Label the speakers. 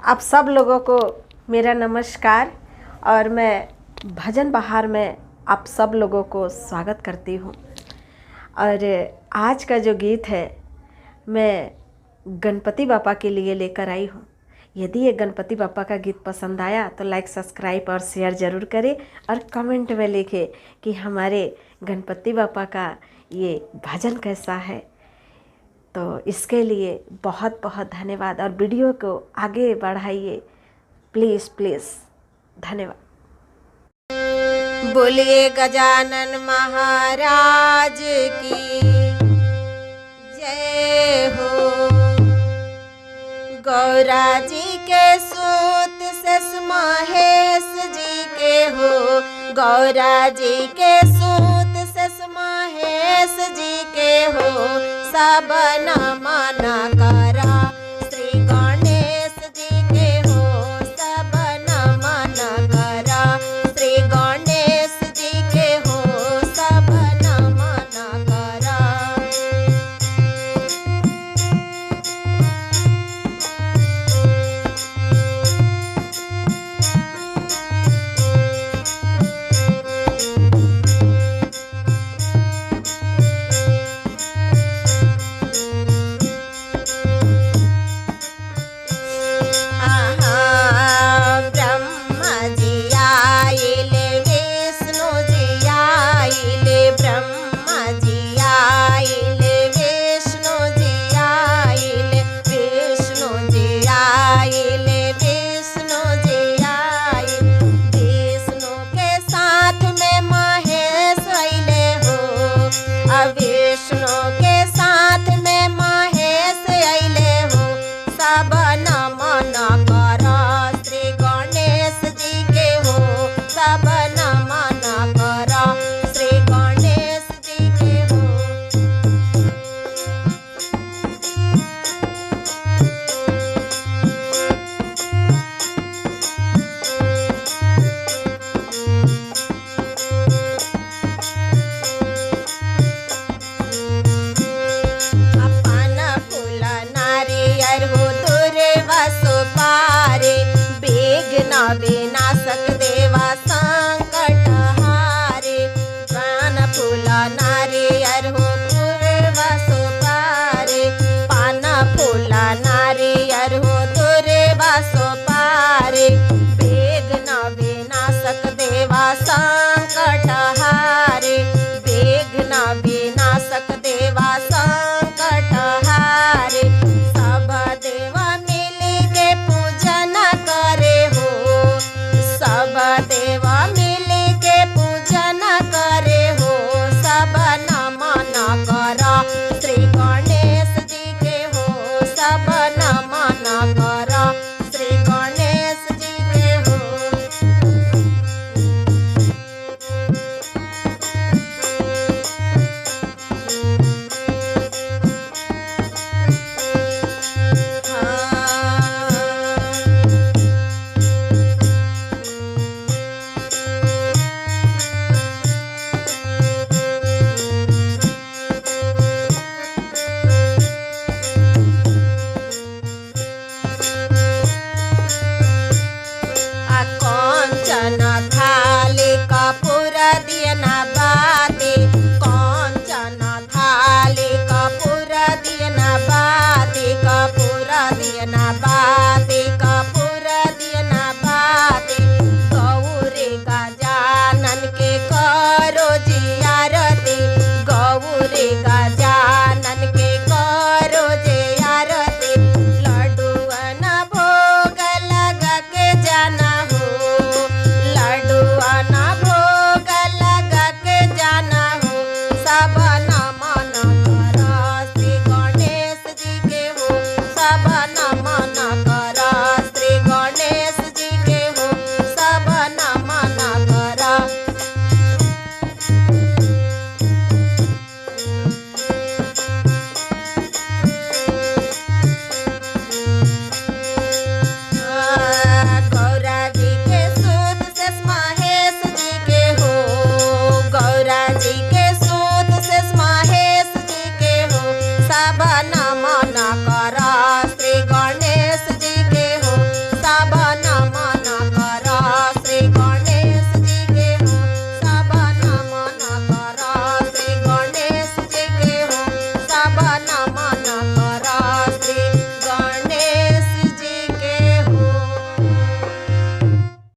Speaker 1: आप सब लोगों को मेरा नमस्कार। और मैं भजन बहार में आप सब लोगों को स्वागत करती हूँ। और आज का जो गीत है मैं गणपति बापा के लिए लेकर आई हूँ। यदि ये गणपति बापा का गीत पसंद आया तो लाइक, सब्सक्राइब और शेयर ज़रूर करें और कमेंट में लिखें कि हमारे गणपति बापा का ये भजन कैसा है। तो इसके लिए बहुत बहुत धन्यवाद और वीडियो को आगे बढ़ाइए प्लीज़ प्लीज़। धन्यवाद।
Speaker 2: बोलिए गजानन महाराज की जय हो। गौरा जी के सूत शेष महेश जी के हो। गौरा जी के सूत शेष महेश जी के हो। सब नमन करा श्री गणेश जी के हो। सब नमन करा श्री गणेश जी के हो। सब नमन करा। विष्णु के साथ में महेश अइले हो। सब नमन करा श्री गणेश जी के हो। सब नमन करा श्री गणेश जी के हो। विनाशक देवा संकट हारे। पान फूल नारियर हो पूर्व सुपारे। पान फूल नारियर हो पूर्व सुपारे। विघ्न विनाशक देवा संकट हारे। विघ्न विनाशक देवा संकट हारे। सब देवा मिल के पूजन करे हो। सब देवा मिल के पूजन करे हो। सब नमन करा श्री गणेश जी के हो। सब नमन करा श्री गणेश जी के हो। कंचन थाली कपूर दियना